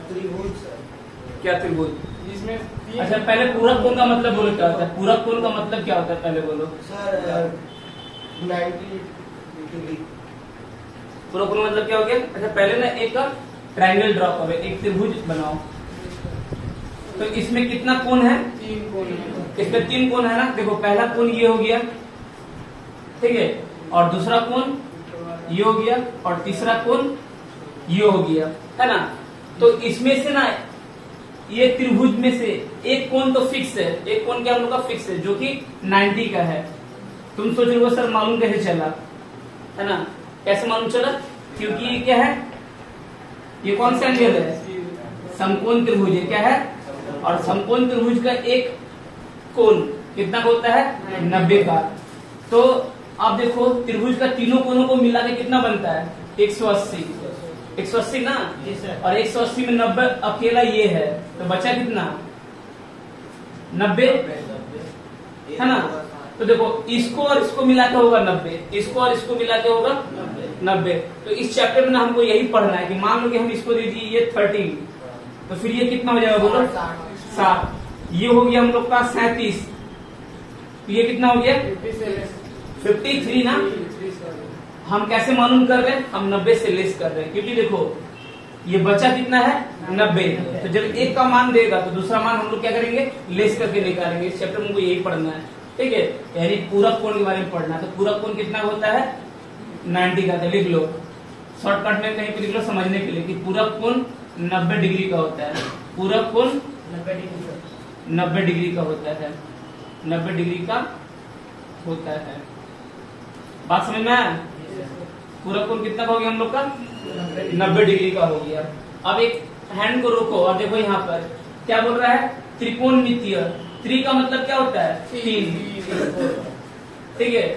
त्रिभुज सर। क्या त्रिभुज? जिसमें अच्छा पहले पूरक कोण का मतलब बोलो क्या होता है? पूरक कोण का मतलब क्या होता है पहले बोलो सर। 90 डिग्री। पूरक कोण मतलब क्या हो गया? अच्छा पहले ना एक ट्रायंगल ड्रॉ करो, एक त्रिभुज बनाओ। तो इसमें कितना कोण है? 3 कोण है। इसमें 3 कोण है ना। देखो पहला कोण ये हो गया, ठीक है, और दूसरा कोण ये हो गया, और तीसरा कोण ये हो गया, है ना। तो इसमें से ना ये त्रिभुज में से एक कोण तो फिक्स है, एक कोण क्या हम लोग का फिक्स है जो कि 90 का है। तुम सोच रहे हो सर मालूम कैसे चला, है ना? कैसे मालूम चला? क्योंकि ये क्या है, ये कौन सा एंगल है? समकोण त्रिभुज है। क्या है? और समकोण त्रिभुज का एक कोण कितना का होता है? 90 का। तो आप देखो त्रिभुज का तीनों कोणों को मिला के कितना बनता है? 180। 180 ना। और 180 में 90 अकेला ये है, तो बचा कितना? 90, है ना। तो देखो इसको और इसको मिला के होगा 90, इसको और इसको मिला के होगा 90। तो इस चैप्टर में ना हमको यही पढ़ना है कि मान लो कि हम इसको दे दिए ये 13, तो फिर ये कितना हो जाएगा बोलो? 7। ये हो गया हम लोग का 37, तो ये कितना हो गया? 53 ना। हम कैसे मालूम कर रहे हैं? हम 90 से लेस कर रहे हैं, क्योंकि देखो ये बचा कितना है? 90। तो जब एक का मान देगा तो दूसरा मान हम लोग क्या करेंगे? लेस करके निकालेंगे। इस चैप्टर में हमको यही पढ़ना है, ठीक है। यानी पूरक कोण के बारे में पढ़ना है। तो पूरक कोण कितना होता है? 90 का। तो लिख लो शॉर्टकट में, कहीं पे लिख लो समझने के लिए कि पूरक कोण 90 डिग्री का होता है। पूरक कोण 90 डिग्री का होता है, 90 डिग्री का होता है। बात समझ में आया? पूरक कोण कितना का हो गया हम लोग का? 90 डिग्री का हो गया। अब एक हैंड को रोको और देखो यहाँ पर क्या बोल रहा है? त्रिकोणमितीय। त्रि का मतलब क्या होता है? 3, ठीक है।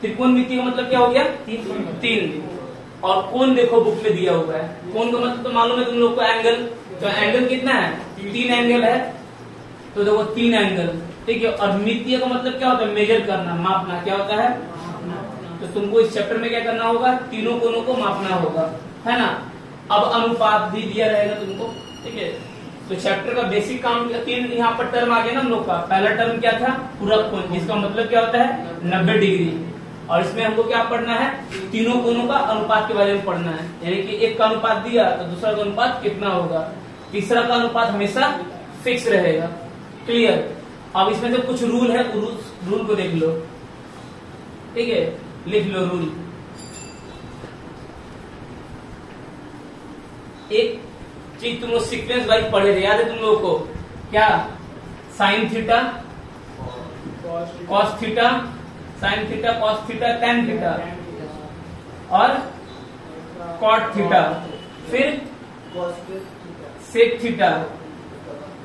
त्रिकोणमितीय का मतलब क्या हो गया? 3। और कोण देखो बुक में दिया हुआ है। कोण का मतलब तो मालूम है तुम लोग को, एंगल। तो एंगल कितना है? 3 एंगल है। तो देखो 3 एंगल, ठीक है। और मितीय का मतलब क्या होता है? मेजर करना, मापना। क्या होता है? तो तुमको इस चैप्टर में क्या करना होगा? तीनों कोणों को मापना होगा, है ना। अब अनुपात भी दिया रहेगा तुमको, ठीक है। तो चैप्टर का बेसिक काम 3 यहाँ पर टर्म आ गया ना हम लोग का। पहला टर्म क्या था? पूरक कोण, जिसका मतलब क्या होता है? 90 डिग्री। और इसमें हमको क्या पढ़ना है? तीनों कोणों का अनुपात के बारे में पढ़ना है। यानी कि एक का अनुपात दिया तो दूसरा का अनुपात कितना होगा, तीसरा का अनुपात हमेशा फिक्स रहेगा। क्लियर? अब इसमें से कुछ रूल है, रूल को देख लो, ठीक है। लिख लो रूल। एक चीज तुम लोग सीक्वेंस वाइज पढ़े थे, याद है तुम लोगों को? क्या? Sine theta, cos theta, sine theta, cos theta, tan theta और कॉट थीटा, फिर सेक थीटा,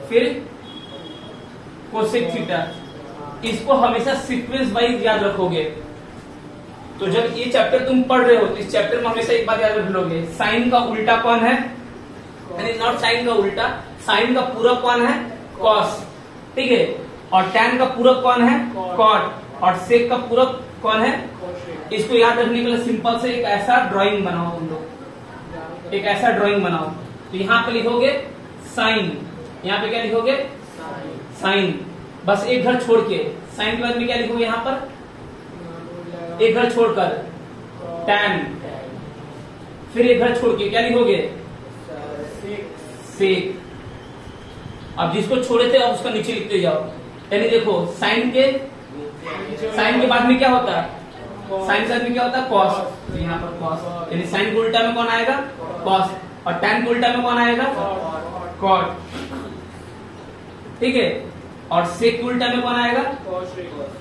फिर कोसेक थीटा। इसको हमेशा सीक्वेंस वाइज याद रखोगे। तो जब ये चैप्टर तुम पढ़ रहे हो तो इस चैप्टर में हमेशा एक बात याद रख लोगे, साइन का उल्टा कौन है? यानी नॉट साइन का उल्टा, साइन का पूरक कौन है? कॉस, ठीक है। और टैन का पूरक कौन है? कॉट। और सेक का पूरक कौन है? इसको याद रखने के लिए सिंपल से एक ऐसा ड्राइंग बनाओ तुम लोग, एक ऐसा ड्राइंग बनाओ। तो यहाँ पे लिखोगे साइन, यहाँ पे क्या लिखोगे? साइन। बस एक घर छोड़ के, साइन के बाद में क्या लिखोगे यहाँ पर? एक घर छोड़कर टैन, फिर एक घर छोड़ के क्या लिखोगे? सेक। अब जिसको छोड़े थे अब उसका नीचे लिखते जाओ। यानी देखो साइन के बाद में क्या होता है? साइन के बाद में क्या होता है? कॉस। तो यहाँ पर कॉस, यानी साइन के उल्टा में कौन आएगा? कॉस। और टैन के उल्टा में कौन आएगा? कॉट, ठीक है। और सेक के उल्टा में कौन आएगा?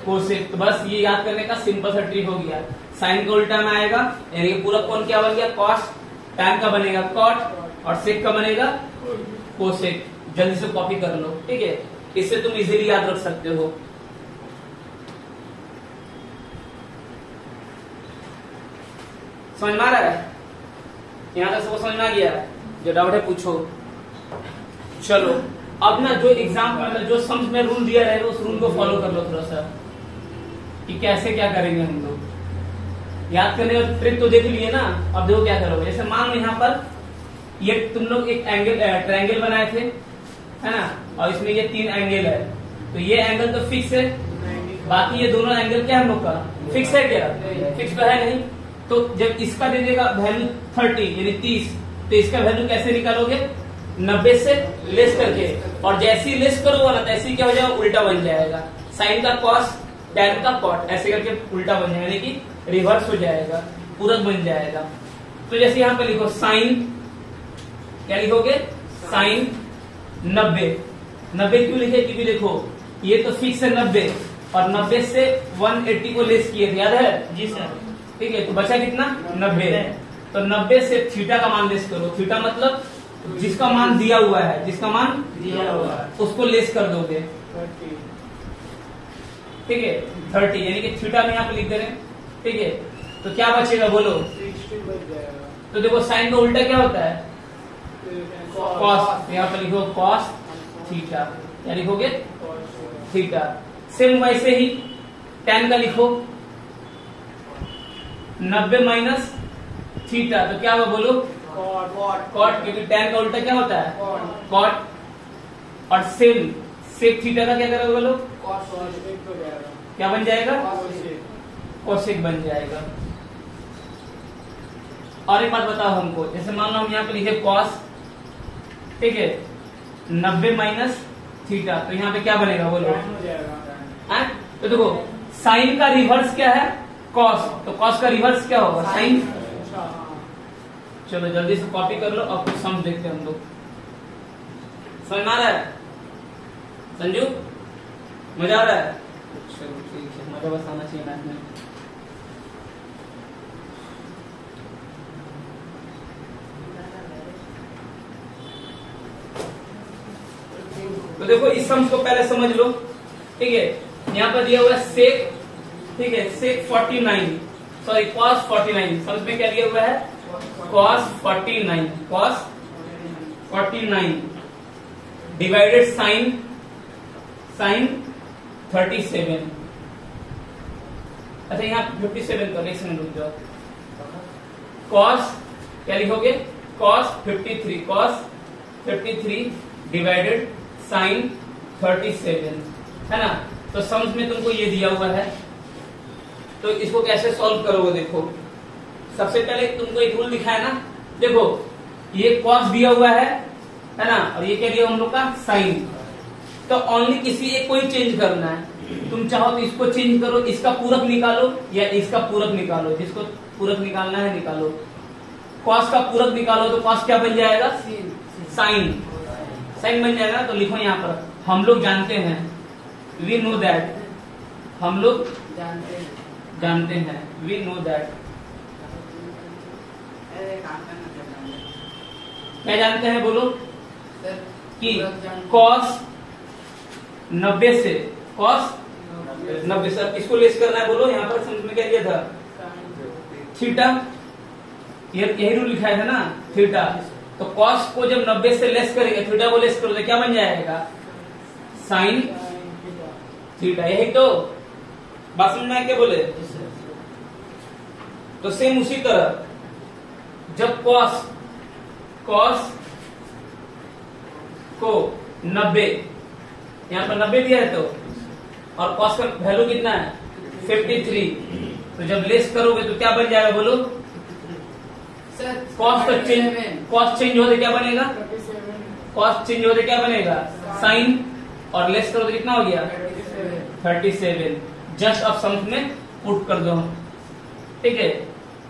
कोसेक। तो बस ये याद करने का सिंपल सा ट्रिक हो गया। साइन के उल्टा में आएगा, यानी पूरा कोण क्या बन गया? कॉस। टैन का बनेगा कॉट और सेक का बनेगा कोसेक। जल्दी से कॉपी कर लो, ठीक है। इससे तुम इजीली याद रख सकते हो। समझ में आ रहा है? यहाँ तक सबको समझ में आ गया? जो डाउट है पूछो। चलो अब ना जो एग्जाम मतलब जो सम्स में रूल दिया रहेगा उस रूल को फॉलो कर लो थोड़ा सा, कि कैसे क्या करेंगे हम लोग। याद करने का ट्रिक तो देख लिए ना। अब देखो क्या करोगे। जैसे मान लो यहाँ पर ये तुम लोग एक एंगल ट्रायंगल बनाए थे, है ना, और इसमें ये 3 एंगल है, तो ये एंगल तो फिक्स है, बाकी ये दोनों एंगल क्या हम लोग का फिक्स है क्या? फिक्स तो है नहीं। तो जब इसका दे देगा वैल्यू 30 यानी 30, तो इसका वैल्यू कैसे निकालोगे? 90 से लेस करके, और जैसे ही लेस करोगे ना तैसे ही क्या हो जाएगा? उल्टा बन जाएगा। साइन का कॉस, टैन का कॉट, ऐसे करके उल्टा बन जाएगा, यानी कि रिवर्स हो जाएगा, पूरक बन जाएगा। तो जैसे यहाँ पे लिखो साइन, क्या लिखोगे? साइन 90। 90 क्यों लिखे? क्योंकि देखो ये तो फिक्स है 90, और 90 से 180 को लेस किए थे, याद है? जी सर। ठीक है, तो बचा कितना? 90। तो 90 से थीटा का मान लेस करो। थीटा मतलब जिसका मान दिया हुआ है, जिसका मान दिया हुआ है उसको लेस कर दोगे, ठीक है, 30, यानी कि थीटा में यहाँ पे लिख दे रहे हैं, ठीक है। तो क्या बचेगा बोलो? 60 बच जाएगा। तो देखो साइन का उल्टा क्या होता है? कॉस। यहाँ पे लिखो कॉस थीटा, क्या लिखोगे? थीटा। सेम वैसे ही tan का लिखो 90 माइनस थीटा, तो क्या होगा बोलो? कॉट, क्योंकि tan का उल्टा क्या होता है? कॉट। और सेक थीटा का क्या करोगे बोलो? क्या बन जाएगा? कोसेक बन जाएगा। और एक बात बताओ हमको, जैसे मान लो हम यहाँ पे लिखे कॉस, ठीक है, 90 माइनस थीटा, तो यहाँ पे क्या बनेगा बोलो? है? तो देखो साइन का रिवर्स क्या है? कॉस, तो कॉस का रिवर्स क्या होगा? साइन। चलो जल्दी से कॉपी कर लो और कुछ समझ देखते हैं हम लोग। समझ में आ रहा है संजू? मजा आ रहा है? चलो ठीक है, मजा बस आना चाहिए मैथ में। तो देखो इस सम्स को पहले समझ लो, ठीक है। यहाँ पर दिया हुआ है सेक, ठीक है, सेक 49, सॉरी कॉस 49, सम्स में क्या दिया हुआ है? Cos 49, cos 49 divided sine 37। अच्छा यहाँ 57 कर, एक सेकंड रुक जाओ। कॉस क्या लिखोगे? कॉस 53 डिवाइडेड साइन 37, है ना। तो सम्स में तुमको ये दिया हुआ है, तो इसको कैसे सॉल्व करोगे? देखो सबसे पहले तुमको एक रूल दिखा है ना, देखो ये कॉस दिया हुआ है ना, और ये क्या दिया हम लोग का? साइन। तो ओनली किसी एक को ही चेंज करना है। तुम चाहो तो इसको चेंज करो, इसका पूरक निकालो या इसका पूरक निकालो, जिसको पूरक निकालना है निकालो। कॉस का पूरक निकालो तो कॉस क्या बन जाएगा? साइन। साइन बन जाएगा। तो लिखो यहाँ पर, हम लोग जानते हैं, वी नो दैट, हम लोग जानते हैं, वी नो दैट। क्या जानते हैं बोलो? कि कॉस 90 से, कॉस 90 से किसको लेस करना है बोलो? यहाँ पर समझ में क्या दिया था? थीटा। यही रूल लिखा है ना, थीटा। तो कॉस को जब 90 से लेस करेंगे, थीटा को लेस करोगे, क्या बन जाएगा? Sine theta. यही तो बात समझ में आया क्या बोले? तो सेम उसी तरह जब कॉस को 90, यहाँ पर 90 दिया है, तो और कॉस का वैल्यू कितना है? 53। तो जब लेस करोगे तो क्या बन जाएगा बोलो? कॉस तो चेंज, कॉस चेंज होते क्या बनेगा? कॉस चेंज होते क्या बनेगा? साइन। और लेस करो तो कितना हो गया? 37। जस्ट अब सम्स में पुट कर दो, ठीक है।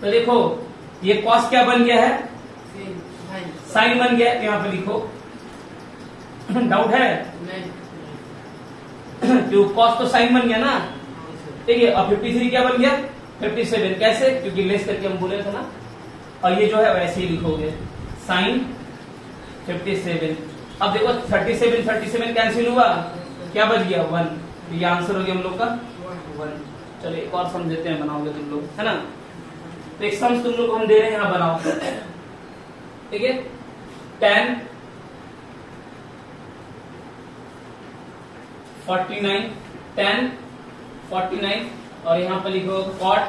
तो देखो ये कॉस क्या बन गया है? साइन बन गया है। यहाँ पे लिखो, डाउट है? तो कॉस तो साइन बन गया ना, ठीक है। और 53 क्या बन गया? 57। कैसे? क्योंकि लेस करके हम बोले थे ना। और ये जो है वैसे ही लिखोगे, साइन 57। अब देखो 37 कैंसिल हुआ, क्या बच गया? 1। तो ये आंसर हो गया हम लोग का 1। चलो एक और सम देते हैं, बनाओगे तुम लोग, है ना। तो एक सम तुम लोग को हम दे रहे हैं, यहाँ बनाओ, ठीक है। tan 49, tan 49, और यहाँ पर लिखो cot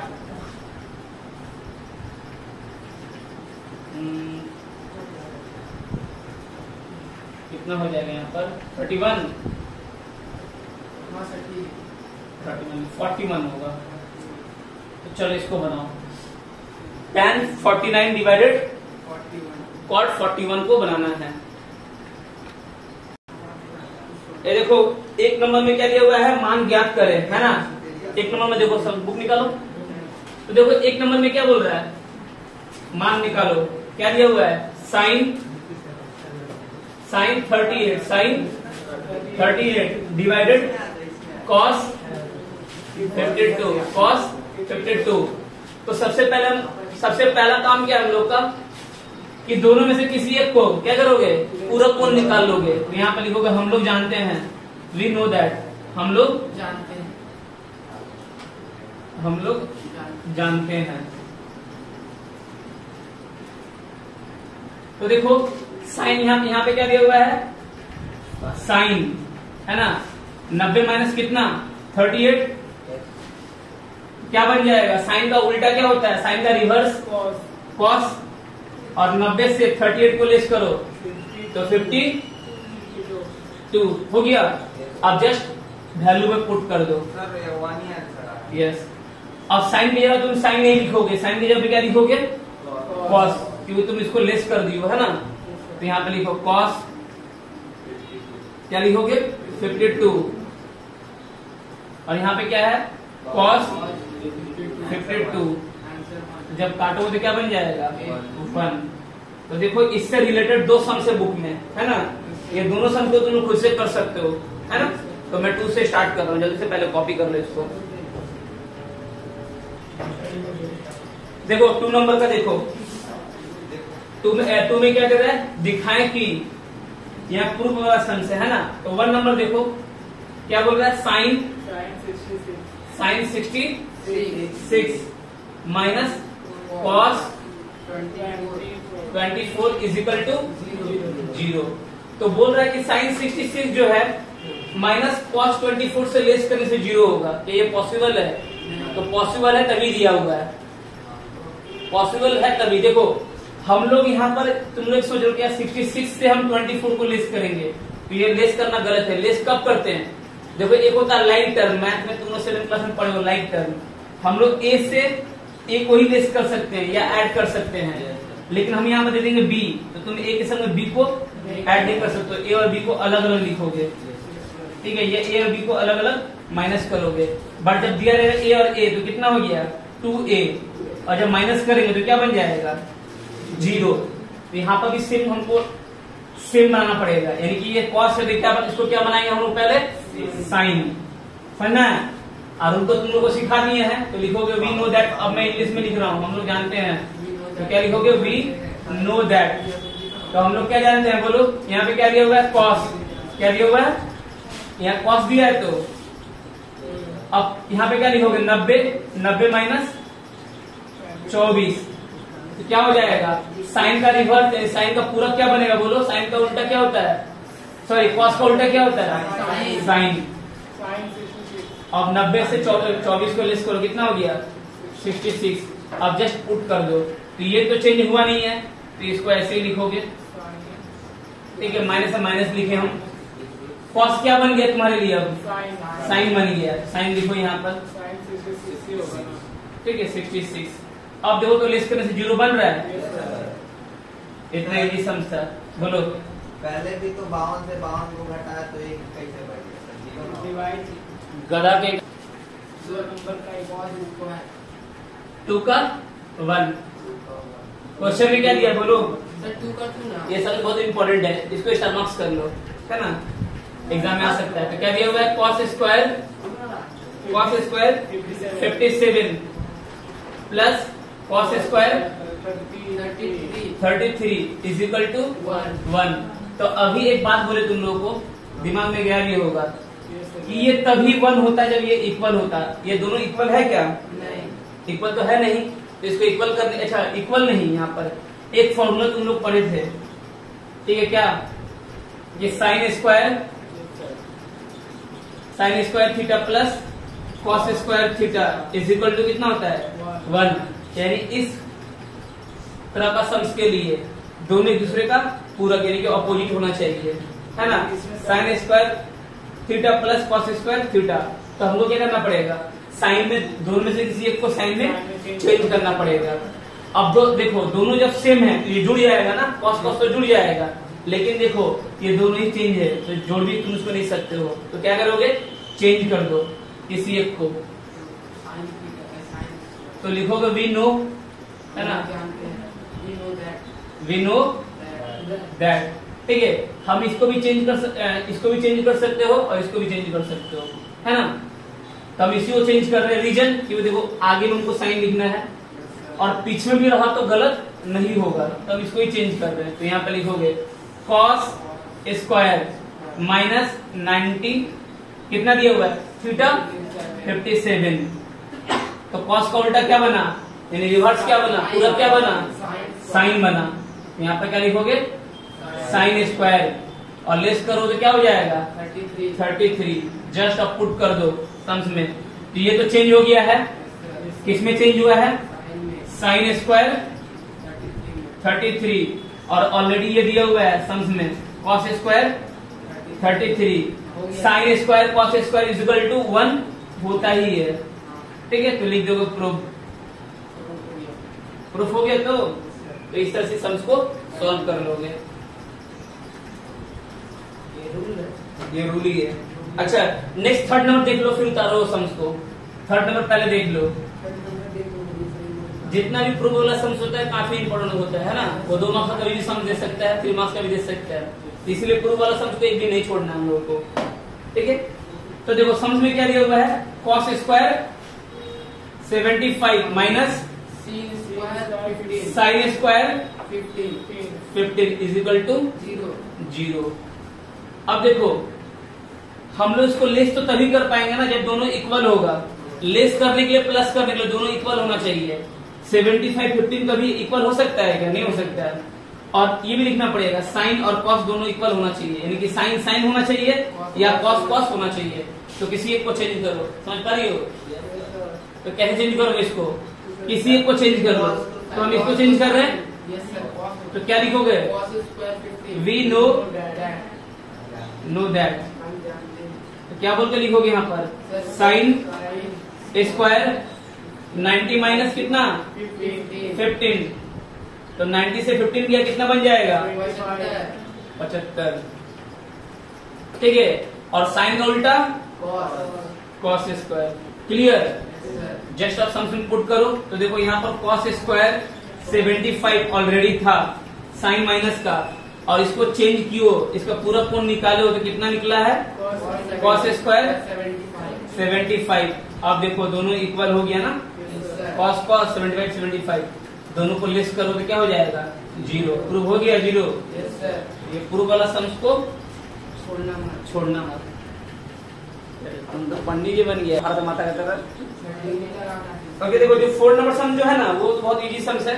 कितना हो जाएगा यहाँ पर 31 41 होगा। तो चलो इसको बनाओ। tan 49 डिवाइडेड cot 41 को बनाना है। ये देखो एक नंबर में क्या दिया हुआ है, मान ज्ञात करें, है ना। एक नंबर में देखो, सब बुक निकालो। तो देखो एक नंबर में क्या बोल रहा है, मान निकालो। क्या दिया हुआ है, साइन 38 डिवाइडेड cos 52। तो सबसे पहला काम क्या है हम लोग का, कि दोनों में से किसी एक को क्या करोगे, पूरा कोण निकाल लोगे। तो यहाँ पर लिखोगे हम लोग जानते हैं, वी नो दैट, हम लोग जानते हैं। तो देखो साइन यहाँ पे क्या दिया हुआ है, साइन, है ना। 90 माइनस कितना 38, क्या बन जाएगा, साइन का उल्टा क्या होता है, साइन का रिवर्स कॉस। और 90 से 38 को लेस करो तो 52 हो गया। अब जस्ट वैल्यू में पुट कर दो। यस, अब साइन की जगह तुम साइन नहीं लिखोगे, साइन की जगह पे क्या लिखोगे, कॉस, क्योंकि तुम इसको लेस कर दियो, है ना। तो यहाँ पे लिखो कॉस, क्या लिखोगे 52, और यहाँ पे क्या है कॉस 52। जब काटोगे तो क्या बन जाएगा 1। तो देखो इससे रिलेटेड 2 सम्स है बुक में, है ना। ये दोनों सम को तुम खुद से कर सकते हो, है ना। तो मैं 2 से स्टार्ट कर रहा हूँ, जल्दी से पहले कॉपी कर लो इसको। देखो 2 नंबर का देखो, 2 में क्या कर रहा है, दिखाएं कि यहाँ पूर्व वाला सम से, है ना। तो 1 नंबर देखो क्या बोल रहा है, sine 66 minus cos 24 is equal to 0। तो बोल रहा है कि साइन 66 जो है माइनस cos 24 से लेस करने से 0 होगा। क्या ये पॉसिबल है? तो पॉसिबल है तभी दिया हुआ है, पॉसिबल है तभी। देखो हम लोग यहाँ पर, तुम लोग सोच रहे हो 66 से हम 24 को लेस करेंगे, तो ये लेस करना गलत है। लेस कब करते हैं, देखो एक होता है लाइक टर्म, मैथ में तुम लोग 7th क्लास में पढ़े हो लाइक टर्म। हम लोग ए से ए को ही लेस कर सकते हैं या ऐड कर सकते हैं, लेकिन हम यहाँ पर दे देंगे बी, तो तुम ए के संग बी को ऐड नहीं कर सकते। ए और बी को अलग अलग लिखोगे, ठीक है। ये ए और बी को अलग अलग माइनस करोगे, बट जब दिया रहेगा ए और ए तो कितना हो गया 2a, और जब माइनस करेंगे तो क्या बन जाएगा 0। तो यहाँ पर भी सेम हमको सेम बनाना पड़ेगा, यानी कि ये कॉस है, इसको क्या बनाएंगे हम लोग पहले, साइन, समझना है। और उनको तुम लोग को सिखा दिए हैं, तो लिखोगे वी नो दैट। अब मैं इंग्लिश में लिख रहा हूँ, हम लोग जानते हैं, तो क्या लिखोगे वी नो दैट। तो हम लोग क्या जानते हैं बोलो, यहाँ पे क्या दिया हुआ है कॉस, क्या दिया हुआ है, यहाँ कॉस दिया है। तो अब यहाँ पे क्या लिखोगे 90 माइनस 24, तो क्या हो जाएगा, साइन का रिवर्स, साइन का पूरा क्या बनेगा बोलो, साइन का उल्टा क्या होता है, सॉरी कॉस का उल्टा क्या होता है, साइन। अब 90 से 24 को लेस करो, कितना हो गया 66। अब जस्ट पुट कर दो, तो ये तो चेंज हुआ नहीं है, तो इसको ऐसे ही लिखोगे, ठीक है। माइनस से माइनस लिखे हम, कॉस क्या बन गया तुम्हारे लिए, अब साइन बन गया, साइन लिखो यहाँ पर, ठीक है 66। अब देखो तो लेस करने से 0 बन रहा है, इतना इजी समझता, बोलो। पहले भी तो 52 से 52 को घटाया तो एक कैसे बढ़ गया, गधा के 2 नंबर का एक और रूप है, 2 का 1। क्वेश्चन में क्या दिया बोलो, सर 2 का 2 ना, ये सब बहुत इंपॉर्टेंट है, इसको स्टार मार्क्स कर लो, है ना, एग्जाम में आ सकता है। तो क्या दिया हुआ है cos square 57 plus cos square 33 is equal to 1। तो अभी एक बात बोले तुम लोगों को, दिमाग में गया ये होगा कि ये तभी 1 होता है जब ये इक्वल होता है। ये दोनों इक्वल है क्या, नहीं, इक्वल तो है नहीं, तो इसको इक्वल करने, अच्छा इक्वल नहीं, यहाँ पर एक फॉर्मूला तुम लोग पढ़े थे, ठीक है क्या, ये sine square theta plus cos square theta is equal to कितना होता है 1। यानी इस तरह का सम्स के लिए दोनों एक दूसरे का पूरक यानी कि ऑपोजिट होना चाहिए, है ना, sign square theta plus cos square theta. तो हमको क्या करना पड़ेगा, साइन में दोनों में से किसी एक को साइन में चेंज करना पड़ेगा। अब देखो दोनों जब सेम है तो ये जुड़ जाएगा ना, कॉस कॉस तो जुड़ जाएगा, लेकिन देखो ये दोनों ही चेंज है तो जोड़ भी तुम उसको नहीं सकते हो, तो क्या करोगे, चेंज कर दो किसी एक को। तो लिखोगे वी नो, है ना, वी नो दैट। ठीक है, हम इसको भी चेंज कर सकते हो और इसको भी चेंज कर सकते हो, है ना। तो हम इसी को चेंज कर रहे हैं रीजन, क्योंकि देखो आगे में उनको साइन लिखना है और पीछे में भी रहा तो गलत नहीं होगा, तो हम इसको ही चेंज कर रहे हैं। तो यहाँ पे लिखोगे कॉस स्क्वायर माइनस 90 कितना दिया हुआ है, थीटा 57। तो कॉस का उल्टा क्या बना, यानी रिवर्स क्या बना, पूरा क्या बना, साइन बना। यहाँ पे क्या लिखोगे, साइन स्क्वायर, और लेस करो तो क्या हो जाएगा 33। जस्ट अब पुट कर दो सम्स में। तो ये तो चेंज हो गया है, किसमें चेंज हुआ है, साइन स्क्वायर 33, और ऑलरेडी ये दिया हुआ है सम्स में cos square 33। Sine square cos square is equal to 1 होता ही है। ठीक है, तो लिख दोगे प्रूफ हो गया। तो इस तरह से सम्स को सॉल्व कर लोगे, ये रूल ही है। अच्छा, नेक्स्ट थर्ड नंबर देख लो, फिर उतारो सम्स को। थर्ड नंबर पहले देख लो। जितना भी प्रूफ वाला सम्स होता है काफी इंपॉर्टेंट होता है ना, वो 2 मार्क्स का कभी भी सम्स दे सकता है, 3 मार्क्स का भी दे सकता है, इसलिए प्रूफ वाला सम्स को एक भी नहीं छोड़ना हम लोगों को। ठीक है, तो देखो सम्स में क्या दिया हुआ है, cos square 75 minus sine square 15 is equal to 0। अब देखो हम लोग इसको लेस तो तभी कर पाएंगे ना जब दोनों इक्वल होगा। लेस करने के लिए, प्लस करने के लिए दोनों इक्वल होना चाहिए। 75 15 कभी इक्वल हो सकता है क्या, नहीं हो सकता है। और ये भी लिखना पड़ेगा साइन और कॉस दोनों इक्वल होना चाहिए, यानी कि साइन साइन होना चाहिए या कॉस कॉस होना चाहिए। तो किसी एक को चेंज करो, समझ पा रही हो। तो कैसे चेंज करोगे इसको, किसी एक को चेंज करो। तो हम इसको चेंज कर रहे हैं, तो क्या लिखोगे, वी नो दैट। तो क्या बोल के लिखोगे यहाँ पर, साइन स्क्वायर 90 माइनस कितना 15। तो 90 से 15 गया कितना बन जाएगा 75। ठीक है, और साइन का उल्टा कॉस स्क्वायर। क्लियर, जस्ट आप सम्स पुट करो। तो देखो यहाँ पर कॉस स्क्वायर 75 ऑलरेडी था साइन माइनस का, और इसको चेंज कियो, इसका पूरा कोण निकालो तो कितना निकला है, कॉस स्क्वायर 75। आप देखो दोनों इक्वल हो गया ना, कॉस कॉस 75 दोनों को लेस करो तो क्या हो जाएगा 0। प्रूव हो गया 0। ये प्रूव वाला सम्स को छोड़ना मत। हम तो पंडित जी बन गया भारत माता का तरह। ओके, देखो जो 4 नंबर सम जो है ना वो तो बहुत इजी सम्स है।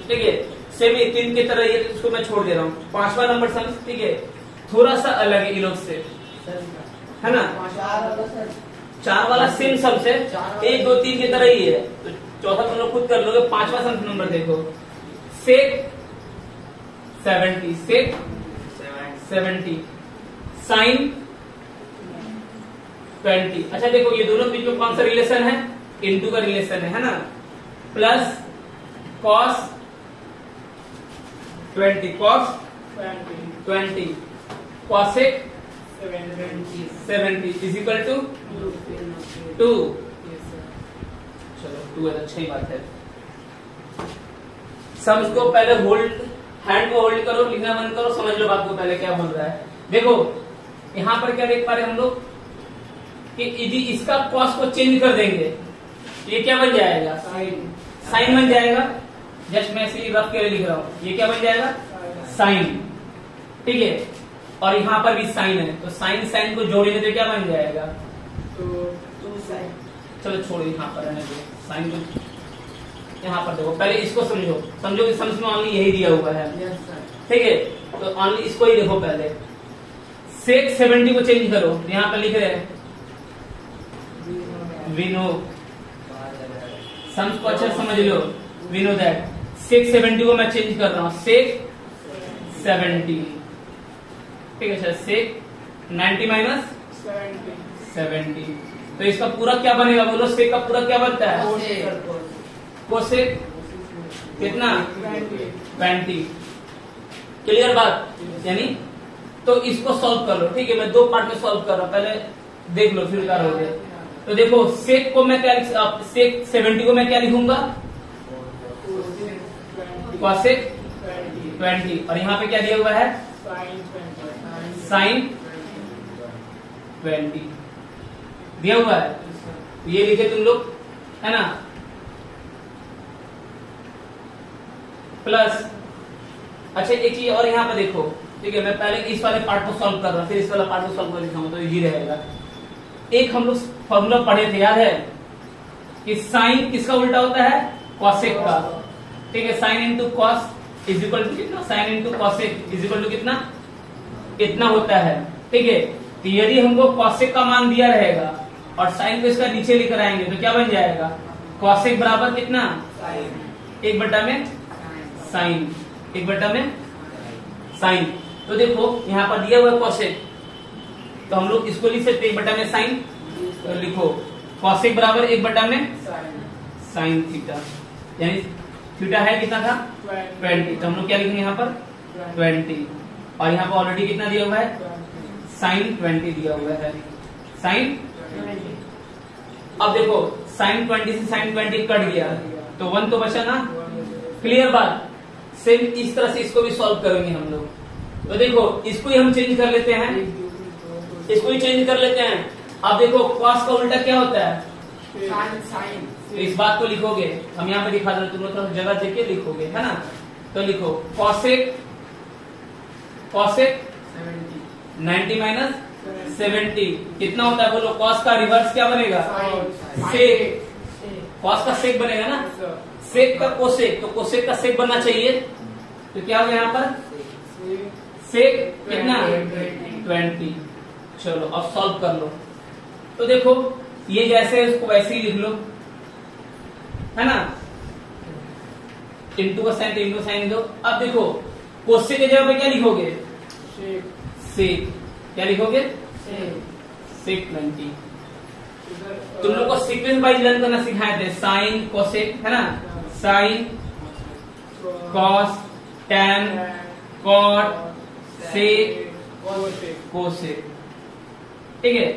ठीक है, सेम 3 की तरह ये, इसको मैं छोड़ दे रहा हूँ। 5वां नंबर सम, ठीक है, थोड़ा सा अलग है इन लोग से, है ना। 4 वाला सेम सम से 1 2 3 की तरह ही है। तो चौथा तुम लोग खुद कर लोगे। 5वां सम नंबर देखो, सेक 70 साइन 20। अच्छा देखो ये दोनों बीच में कौन सा रिलेशन है, इनटू का रिलेशन है ना। Plus cos 20 cosec 70 is equal to 2। चलो 2 अच्छा ही बात है। सम्स को पहले होल्ड, हैंड को होल्ड करो, लिखना बंद करो, समझ लो बात को पहले क्या बोल रहा है। देखो यहाँ पर क्या देख पा रहे हैं हम लोग कि यदि इसका कॉस को चेंज कर देंगे ये क्या बन जाएगा, साइन बन जाएगा। जस्ट मैं इसी रफ के लिए लिख रहा हूं, ये क्या बन जाएगा साइन। ठीक है, और यहाँ पर भी साइन है, तो साइन साइन को जोड़ेंगे तो क्या बन जाएगा, तो साइन। चलो छोड़ो यहाँ पर रहने दो, साइन को यहाँ पर देखो। पहले इसको समझो कि समझ में ऑनली यही दिया हुआ है। ठीक है, तो ऑनली इसको ही देखो पहले। सेक 70 को चेंज करो, यहाँ पर लिख रहे हैं वी नो। सम्स को अच्छा समझ लो, वी नो दैट। सेक 70 को मैं चेंज कर रहा हूं, सेक 70 ठीक है सर, सेक 90 माइनस 70। तो इसका पूरा क्या बनेगा बोलो, सेक का पूरा क्या बनता है, कोसेक कितना 20। क्लियर बात, यानी तो इसको सॉल्व कर लो। ठीक है, मैं 2 पार्ट में सॉल्व कर रहा हूं, पहले देख लो फिर क्या हो गया। तो देखो सेक को मैं क्या सेक 70 को मैं क्या लिखूंगा, कोसेक 20, और यहाँ पे क्या दिया हुआ है, साइन 20 दिया हुआ है। ये लिखे तुम लोग, है ना, प्लस। अच्छा एक चीज और यहाँ पे देखो, ठीक है, मैं पहले इस वाले पार्ट को सॉल्व कर रहा हूँ, फिर इस वाला पार्ट को सॉल्व कर लिखा हूँ तो इजी रहेगा। एक हम लोग फॉर्मूला पढ़े थे, याद है कि साइन किसका उल्टा होता है, कॉसेक का। ठीक है, sine into cos is equal to कितना, sine into cosec is equal to कितना, इतना होता है। ठीक है, तो यदि हमको कॉसेक का मान दिया रहेगा और साइन को इसका नीचे लेकर आएंगे तो क्या बन जाएगा, कॉसेक बराबर कितना, 1 में साइन, 1 में साइन। तो देखो यहाँ पर दिया हुआ है कॉसेक, तो हम लोग इसको लिख सकते 1 में साइन। तो लिखो कॉसेक बराबर 1 में साइन थीटा, यानी थीटा है कितना था 20। तो हम लोग क्या लिखेंगे यहाँ पर 20, और यहाँ पर ऑलरेडी कितना दिया हुआ है, साइन 20 दिया हुआ है, साइन। अब देखो साइन 20 से साइन 20 कट गया तो 1 तो बचा ना। क्लियर बात, सेम इस तरह से इसको भी सॉल्व करेंगे हम लोग। तो देखो इसको ही हम चेंज कर लेते हैं, इसको ही चेंज कर लेते हैं। अब देखो कॉस का उल्टा क्या होता है, साइन। तो इस बात को लिखोगे, हम यहाँ पे दिखा दो, तुम लोग थोड़ा जगह देके लिखोगे, है ना। तो लिखो कॉसेक 90 माइनस 70 कितना होता है बोलो, कॉस का रिवर्स क्या बनेगा, सेक। कॉस का सेक बनेगा ना, सेक का कोसेक, तो कोसेक का सेक बनना चाहिए। तो क्या होगा यहाँ पर, सेक कितना 20। चलो अब सॉल्व कर लो। तो देखो ये जैसे है उसको वैसे ही लिख लो, है ना, इंटू का साइन, इंटू साइन दो। अब देखो कोसेक की जगह पे क्या लिखोगे, सेक। क्या लिखोगे, सेक 20। तुम लोग को सीक्वेंस वाइज लर्न करना सिखाए थे, साइन कोसेक, है ना, sine cos tan cot sec cosec. ठीक है,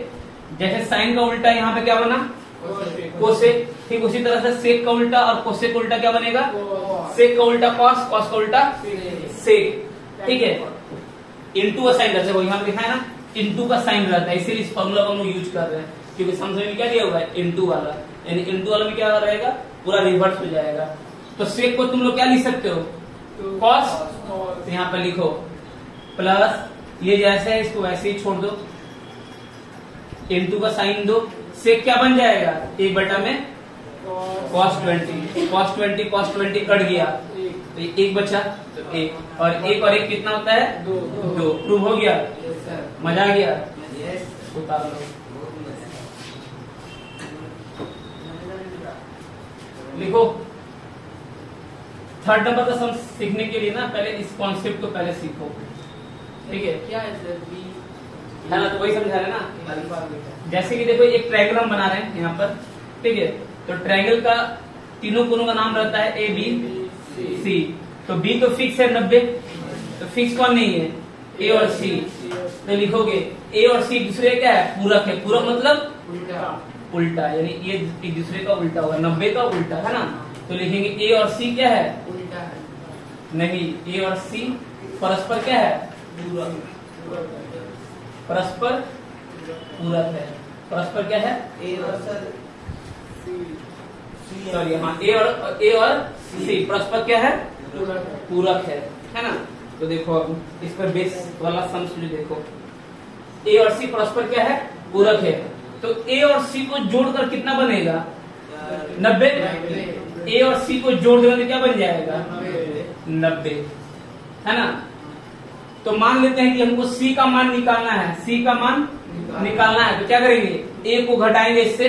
जैसे साइन का उल्टा यहाँ पे क्या बना, कोसेक। ठीक उसी तरह से सेक का उल्टा और कोसेक का उल्टा क्या बनेगा, सेक का उल्टा कॉस, कॉस का उल्टा सेक। ठीक है, इंटू का साइन रहता है, वो यहाँ पे लिखा है ना, इंटू का साइन रहता है, इसीलिए इस फॉर्मूला को हम लोग यूज कर रहे हैं, क्योंकि समझ में क्या दिया हुआ है, इंटू वाला, यानी इंटू वाला में क्या रहेगा, पूरा रिवर्स हो जाएगा। तो सेक को तुम लोग क्या लिख सकते हो, कॉस। तो यहाँ पे लिखो प्लस, ये जैसे है इसको वैसे ही छोड़ दो, इंटू का साइन दो, सेक क्या बन जाएगा, 1 में कॉस 20। कॉस 20 कट गया तो 1 बचा, तो 1 और 1 कितना होता है, 2। प्रूव हो गया, मजा आ गया, उतार लो। लिखो 3rd नंबर का सम सीखने के लिए ना पहले इस कॉन्सेप्ट को पहले सीखो। ठीक है, क्या है सर, है ना, तो वही समझा रहे ना। जैसे कि देखो एक ट्रायंगल हम बना रहे हैं यहाँ पर, ठीक है, तो ट्रायंगल का तीनों कोनों का नाम रहता है A B C। तो B तो फिक्स है 90, तो फिक्स कौन नहीं है, A और C। तो लिखोगे A और C दूसरे क्या है, पूरक है। पूरक मतलब उल्टा, यानी ये एक दूसरे का उल्टा होगा, 90 का उल्टा, है ना। तो लिखेंगे A और C क्या है, उल्टा है, नहीं, A और C परस्पर क्या है, परस्पर पूरक है। परस्पर क्या है, ए और सर सॉरी हाँ, ए और सी परस्पर क्या है, पूरक है ना। तो देखो अब इस पर बेस वाला सम देखो, ए और सी परस्पर क्या है, पूरक है। तो ए और सी को जोड़कर कितना बनेगा, 90। ए और सी को जोड़ देंगे तो क्या बन जाएगा, 90, है ना। तो मान लेते हैं कि हमको सी का मान निकालना है, सी का मान निकालना है, तो क्या करेंगे, ए को घटाएंगे इससे,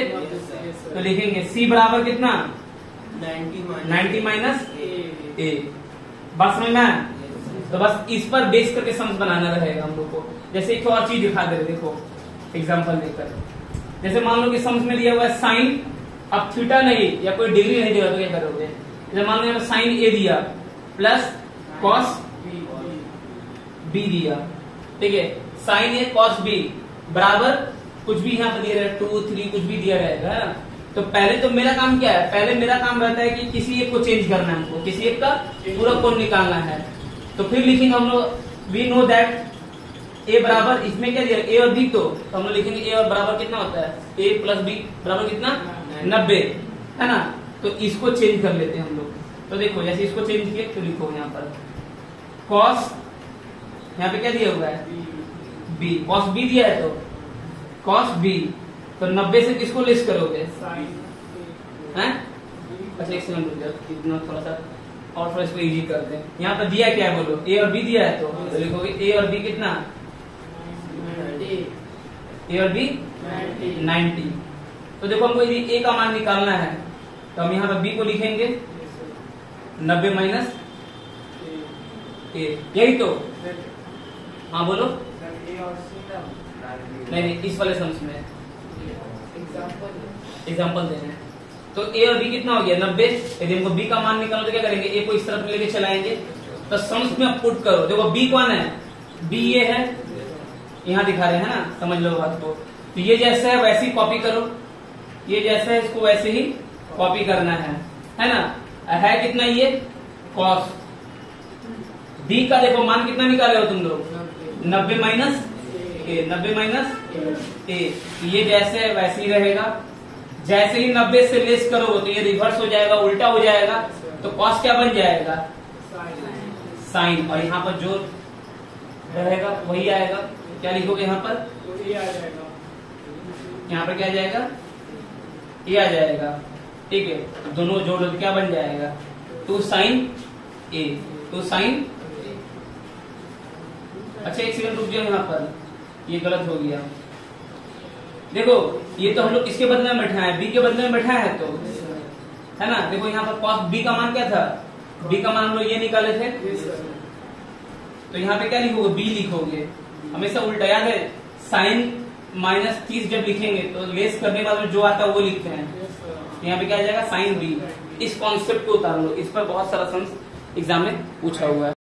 तो लिखेंगे सी बराबर कितना, 90 माइनस ए। बात समझ में आया। तो बस इस पर बेस करके सम्स बनाना रहेगा हम लोग को। जैसे एक और चीज दिखा दे रहे, देखो एग्जांपल देकर, जैसे मान लो कि सम्स में दिया हुआ है साइन, अब थीटा नहीं या कोई डिग्री नहीं दिया तो क्या करोगे, जैसे मान लो साइन ए दिया प्लस कॉस बी दिया, ठीक है, साइन ए कॉस बी बराबर कुछ भी यहाँ पर दिया रहेगा 2, 3 कुछ भी दिया रहेगा, है ना। तो पहले तो मेरा काम क्या है, पहले मेरा काम रहता है कि किसी एक को चेंज करना है हमको, किसी एक का पूरा कोण निकालना है। तो फिर लिखेंगे हम लोग, वी नो दैट ए बराबर, इसमें क्या दिया ए और बी, तो हम लोग लिखेंगे ए और बराबर कितना होता है, ए प्लस बी बराबर कितना 90, है ना। तो इसको चेंज कर लेते हैं हम लोग। तो देखो जैसे इसको चेंज किए तो लिखो यहाँ पर कॉस, यहाँ पे क्या दिया हुआ है बी, कॉस बी दिया है तो कॉस बी, तो 90 से किसको लेस करोगे, हैं? अच्छा एक सेकंड रुक जाओ, इतना थोड़ा सा और थोड़ा इसको इजी करते हैं। यहाँ पर दिया क्या है बोलो, ए और बी दिया है तो लिखोगे ए और बी कितना, ए और बी 90। तो देखो हमको यदि ए का मान निकालना है तो हम यहाँ पर बी को लिखेंगे 90 माइनस ए, यही तो। हाँ बोलो, नहीं इस वाले सम्स में एग्जाम्पल देना है। तो ए और बी कितना हो गया 90, यदि हमको बी का मान निकालना तो क्या करेंगे, ए को इस तरफ लेके चलाएंगे, तो सम्स में पुट करो। देखो बी कौन है, बी ये है, यहाँ दिखा रहे हैं ना, समझ लो बात को। तो ये जैसा है वैसे ही कॉपी करो, ये जैसा है इसको वैसे ही कॉपी करना है ना। है कितना ये कॉस, बी का देखो मान कितना निकाले हो तुम लोग 90 माइनस ए, 90 माइनस ए, ये जैसे है वैसे ही रहेगा। जैसे ही 90 से लेस करोगे तो ये रिवर्स हो जाएगा, उल्टा हो जाएगा, तो कॉस क्या बन जाएगा साइन, और यहाँ पर जो रहेगा वही आएगा। क्या लिखोगे यहाँ पर, यहाँ पर क्या आ जाएगा, ये आ जाएगा, ठीक है। दोनों जोड़ दो क्या बन जाएगा 2 साइन ए, 2 साइन। अच्छा एक सेकंड रुक जाओ, यहाँ पर ये गलत हो गया। देखो ये तो हम लोग किसके बदले में बैठा है, बी के बदले में बैठा है, तो है ना। देखो यहाँ पर कॉस बी का मान क्या था, बी का मान हम लोग ये निकाले थे, तो यहाँ पे क्या लिखोगे बी लिखोगे, हमेशा उल्टा याद है। साइन माइनस 30 जब लिखेंगे तो लेस करने के बाद जो आता है वो लिखते हैं, यहाँ पे क्या आ जाएगा साइन बी। इस कॉन्सेप्ट को उतार लो, इस पर बहुत सारा सम्स एग्जाम में पूछा हुआ है।